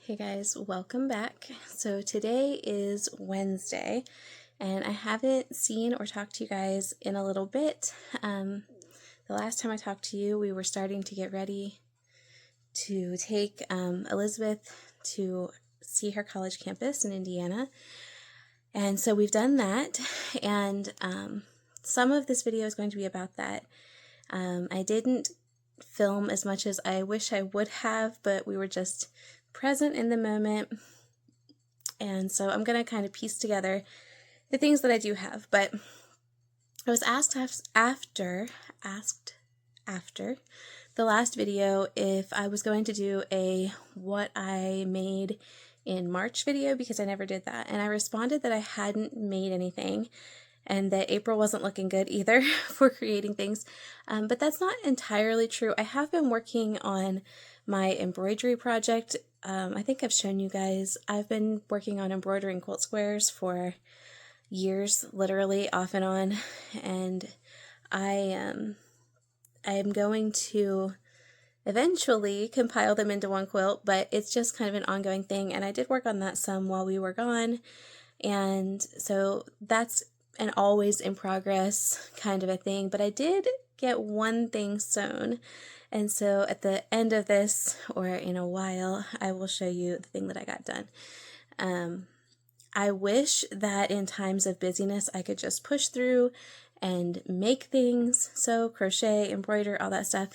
Hey guys, welcome back. So today is Wednesday, and I haven't seen or talked to you guys in a little bit. The last time I talked to you, we were starting to get ready to take Elizabeth to see her college campus in Indiana. And so we've done that, and some of this video is going to be about that. I didn't film as much as I wish I would have, but we were just present in the moment, and so I'm gonna kind of piece together the things that I do have. But I was asked after the last video if I was going to do a what I made in March video, because I never did that, and I responded that I hadn't made anything and that April wasn't looking good either for creating things, but that's not entirely true. I have been working on my embroidery project. I think I've shown you guys, I've been working on embroidering quilt squares for years, literally off and on, and I am going to eventually compile them into one quilt, but it's just kind of an ongoing thing, and I did work on that some while we were gone, and so that's an always in progress kind of a thing. But I did get one thing sewn, and so at the end of this, or in a while, I will show you the thing that I got done. I wish that in times of busyness I could just push through and make things, sew, crochet, embroider, all that stuff.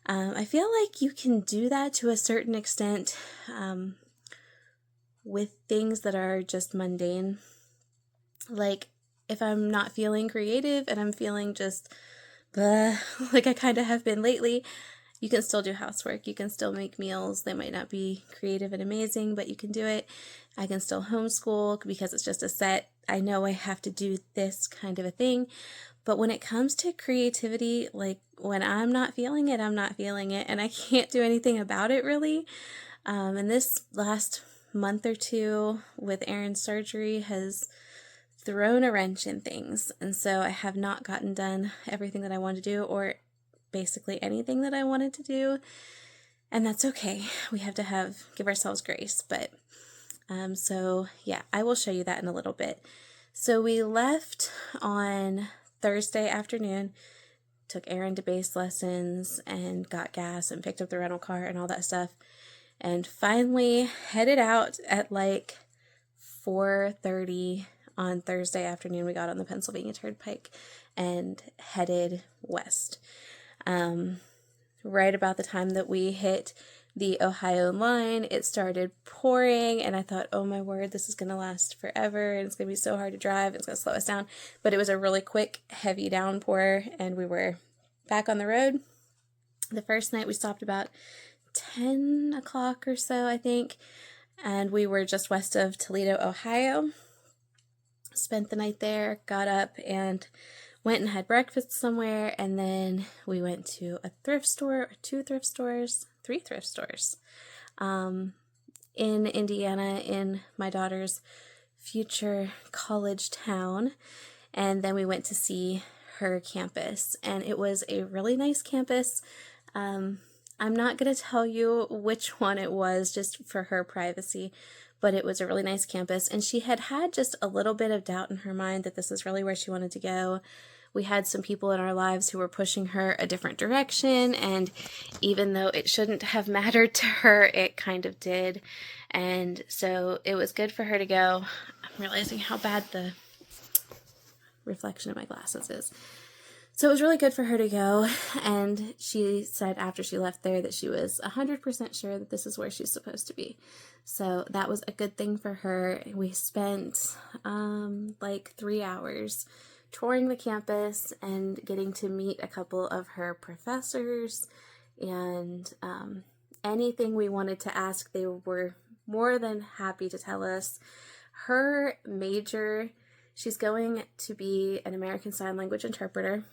I feel like you can do that to a certain extent with things that are just mundane. Like if I'm not feeling creative and I'm feeling just blah, like I kind of have been lately, you can still do housework. You can still make meals. They might not be creative and amazing, but you can do it. I can still homeschool because it's just a set. I know I have to do this kind of a thing. But when it comes to creativity, like when I'm not feeling it, I'm not feeling it, and I can't do anything about it really. And this last month or two with Aaron's surgery has thrown a wrench in things, and so I have not gotten done everything that I wanted to do, or basically anything that I wanted to do, and that's okay. We have to give ourselves grace. But so yeah, I will show you that in a little bit. So we left on Thursday afternoon, took Aaron to bass lessons and got gas and picked up the rental car and all that stuff, and finally headed out at like 4:30 on Thursday afternoon. We got on the Pennsylvania Turnpike and headed west. Right about the time that we hit the Ohio line, it started pouring, and I thought, oh my word, this is going to last forever, and it's going to be so hard to drive, it's going to slow us down. But it was a really quick, heavy downpour, and we were back on the road. The first night we stopped about 10 o'clock or so, I think, and we were just west of Toledo, Ohio. Spent the night there, got up and went and had breakfast somewhere, and then we went to a thrift store, or three thrift stores in Indiana, in my daughter's future college town, and then we went to see her campus, and it was a really nice campus. I'm not going to tell you which one it was just for her privacy, but it was a really nice campus, and she had just a little bit of doubt in her mind that this is really where she wanted to go. We had some people in our lives who were pushing her a different direction, and even though it shouldn't have mattered to her, it kind of did, and so it was good for her to go. I'm realizing how bad the reflection of my glasses is. So it was really good for her to go, and she said after she left there that she was 100% sure that this is where she's supposed to be. So that was a good thing for her. We spent like 3 hours touring the campus and getting to meet a couple of her professors, and anything we wanted to ask, they were more than happy to tell us. Her major, she's going to be an American Sign Language interpreter.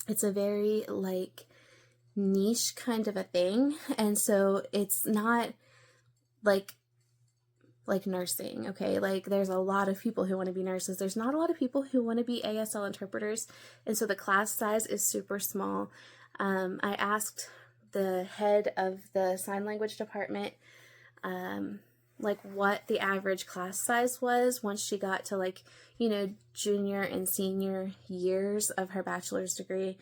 It's a very like niche kind of a thing, and so it's not like nursing, okay? Like there's a lot of people who want to be nurses. There's not a lot of people who want to be ASL interpreters, and so the class size is super small. I asked the head of the sign language department like what the average class size was once she got to like, you know, junior and senior years of her bachelor's degree.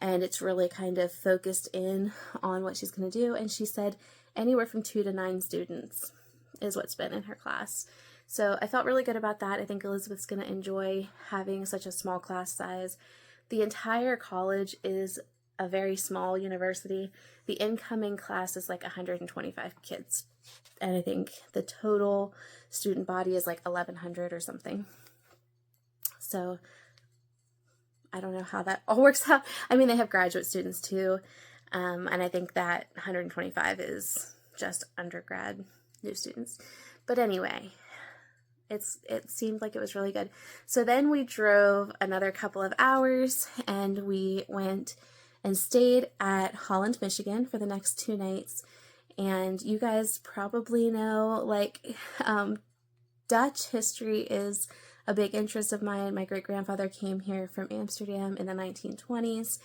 And it's really kind of focused in on what she's going to do. And she said anywhere from 2 to 9 students is what's been in her class. So I felt really good about that. I think Elizabeth's going to enjoy having such a small class size. The entire college is a very small university. The incoming class is like 125 kids. And I think the total student body is like 1,100 or something. So I don't know how that all works out. I mean, they have graduate students too. And I think that 125 is just undergrad new students. But anyway, it seemed like it was really good. So then we drove another couple of hours and we went and stayed at Holland, Michigan for the next 2 nights. And you guys probably know, like, Dutch history is a big interest of mine. My great-grandfather came here from Amsterdam in the 1920s.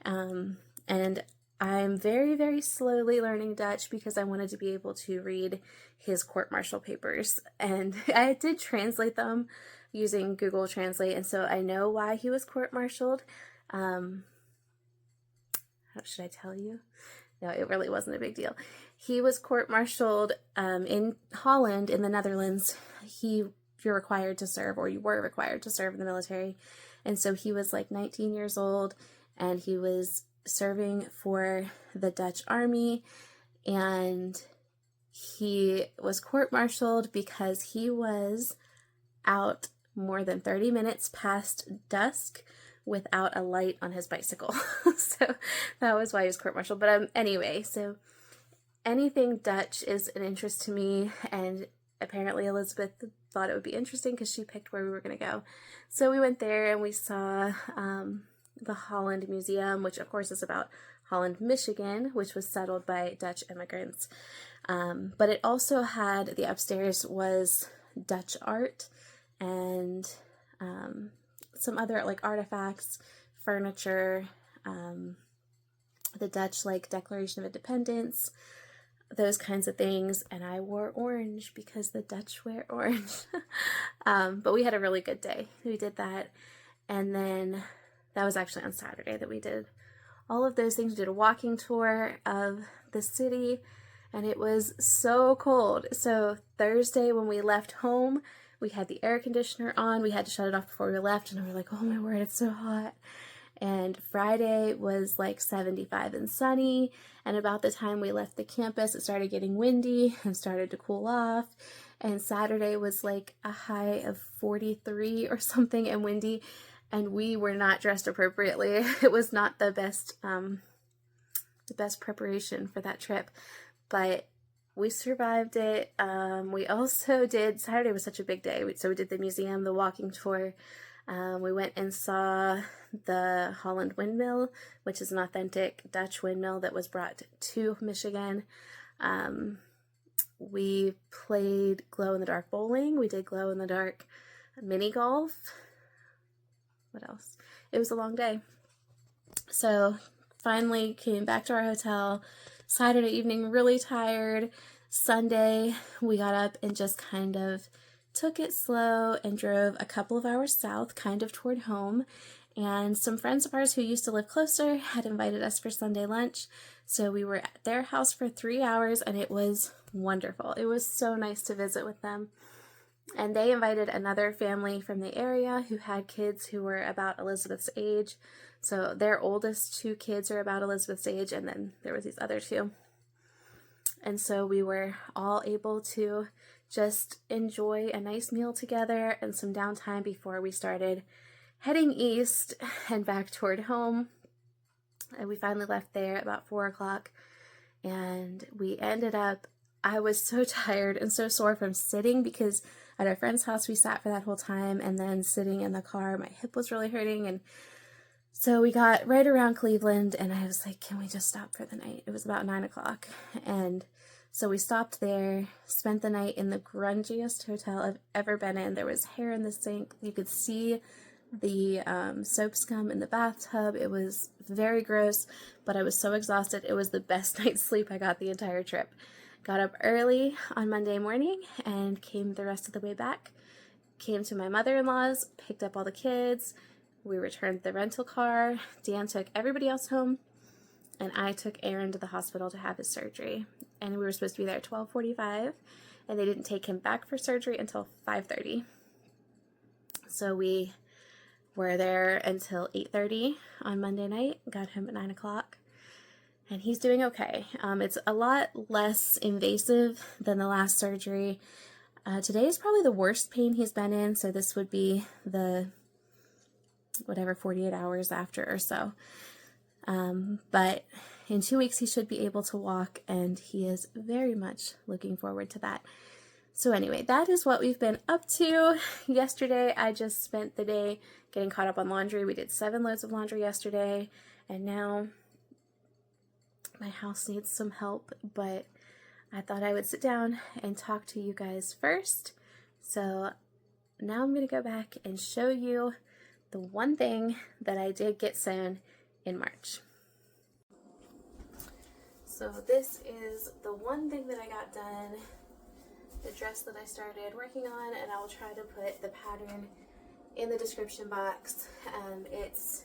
And I'm very, very slowly learning Dutch because I wanted to be able to read his court-martial papers. And I did translate them using Google Translate, and so I know why he was court-martialed. How should I tell you? No, it really wasn't a big deal. He was court-martialed in Holland, in the Netherlands. You're required to serve, or you were required to serve in the military. And so he was like 19 years old, and he was serving for the Dutch army, and he was court-martialed because he was out more than 30 minutes past dusk without a light on his bicycle. So that was why he was court-martialed. But anyway, so anything Dutch is an interest to me, and apparently Elizabeth thought it would be interesting because she picked where we were going to go. So we went there and we saw the Holland Museum, which of course is about Holland, Michigan, which was settled by Dutch immigrants. But it also had, the upstairs was Dutch art and some other like artifacts, furniture, the Dutch like Declaration of Independence, those kinds of things. And I wore orange because the Dutch wear orange. But we had a really good day. We did that. And then that was actually on Saturday that we did all of those things. We did a walking tour of the city, and it was so cold. So Thursday when we left home, we had the air conditioner on. We had to shut it off before we left, and we were like, oh my word, it's so hot. And Friday was like 75 and sunny, and about the time we left the campus, it started getting windy and started to cool off. And Saturday was like a high of 43 or something and windy, and we were not dressed appropriately. It was not the best preparation for that trip, but we survived it. We also did, Saturday was such a big day, so we did the museum, the walking tour. We went and saw the Holland Windmill, which is an authentic Dutch windmill that was brought to Michigan. We played glow-in-the-dark bowling. We did glow-in-the-dark mini golf. What else? It was a long day. So finally came back to our hotel. Saturday evening, really tired. Sunday, we got up and just kind of took it slow and drove a couple of hours south, kind of toward home. And some friends of ours who used to live closer had invited us for Sunday lunch. So we were at their house for 3 hours, and it was wonderful. It was so nice to visit with them. And they invited another family from the area who had kids who were about Elizabeth's age. So their oldest 2 kids are about Elizabeth's age, and then there was these other 2. And so we were all able to just enjoy a nice meal together and some downtime before we started heading east and back toward home. And we finally left there about 4 o'clock, and we ended up, I was so tired and so sore from sitting, because at our friend's house we sat for that whole time, and then sitting in the car, my hip was really hurting. And so we got right around Cleveland, and I was like, can we just stop for the night? It was about 9 o'clock. And so we stopped there, spent the night in the grungiest hotel I've ever been in. There was hair in the sink. You could see the soap scum in the bathtub. It was very gross, but I was so exhausted. It was the best night's sleep I got the entire trip. got up early on Monday morning and came the rest of the way back. Came to my mother-in-law's, picked up all the kids, we returned the rental car, Dan took everybody else home, and I took Aaron to the hospital to have his surgery. And we were supposed to be there at 12:45, and they didn't take him back for surgery until 5:30. So we were there until 8:30 on Monday night, got home at 9 o'clock, and he's doing okay. It's a lot less invasive than the last surgery. Today is probably the worst pain he's been in, so this would be the, 48 hours after or so. But in 2 weeks he should be able to walk, and he is very much looking forward to that. So anyway, that is what we've been up to. Yesterday, I just spent the day getting caught up on laundry. We did 7 loads of laundry yesterday, and now my house needs some help, but I thought I would sit down and talk to you guys first. So now I'm going to go back and show you the one thing that I did get sewn in March. So this is the one thing that I got done, the dress that I started working on, and I will try to put the pattern in the description box. It's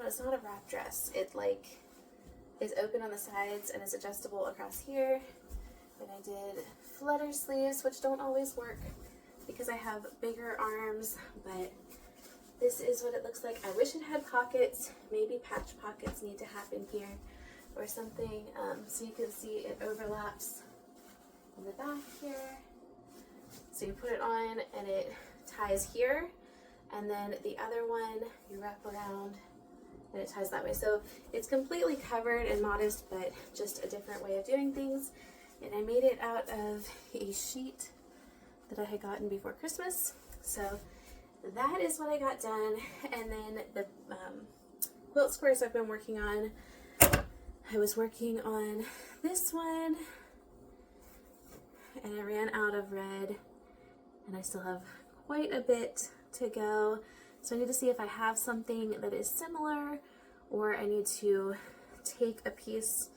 it's not a wrap dress. It is open on the sides and is adjustable across here. And I did flutter sleeves, which don't always work because I have bigger arms, but this is what it looks like. I wish it had pockets. Maybe patch pockets need to happen here or something, so you can see it overlaps in the back here. So you put it on and it ties here, and then the other one you wrap around and it ties that way. So it's completely covered and modest, but just a different way of doing things. And I made it out of a sheet that I had gotten before Christmas. So that is what I got done. And then the quilt squares I've been working on. I was working on this one, and I ran out of red, and I still have quite a bit to go. So I need to see if I have something that is similar, or I need to take a piece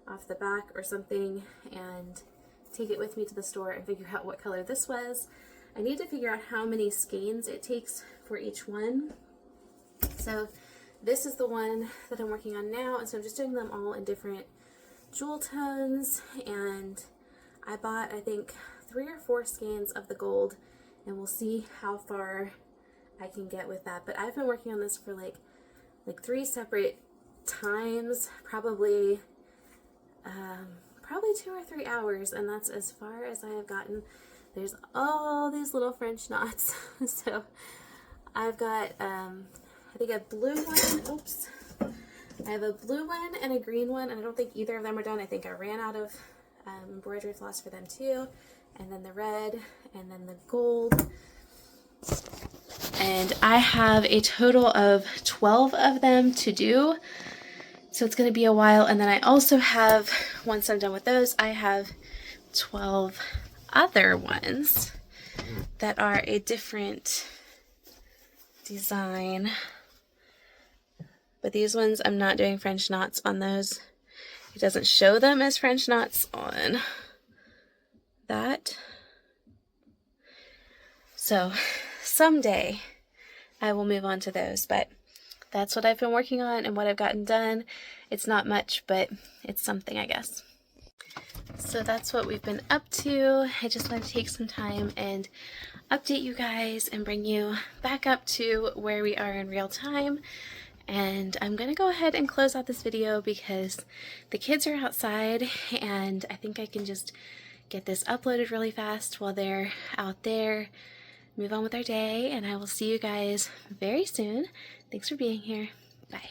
off the back or something and take it with me to the store and figure out what color this was. I need to figure out how many skeins it takes for each one. So this is the one that I'm working on now, and so I'm just doing them all in different jewel tones, and I bought, I think, 3 or 4 skeins of the gold, and we'll see how far I can get with that. But I've been working on this for like 3 separate times, probably 2 or 3 hours, and that's as far as I have gotten. There's all these little French knots. So I've got I think a blue one. Oops. I have a blue one and a green one, and I don't think either of them are done. I think I ran out of embroidery floss for them too. And then the red, and then the gold. And I have a total of 12 of them to do. So it's going to be a while. And then I also have, once I'm done with those, I have 12 other ones that are a different design. But these ones, I'm not doing French knots on those. It doesn't show them as French knots on that. So someday I will move on to those, but that's what I've been working on and what I've gotten done. It's not much, but it's something, I guess. So that's what we've been up to. I just want to take some time and update you guys and bring you back up to where we are in real time. And I'm going to go ahead and close out this video because the kids are outside, and I think I can just get this uploaded really fast while they're out there, move on with our day, and I will see you guys very soon. Thanks for being here. Bye.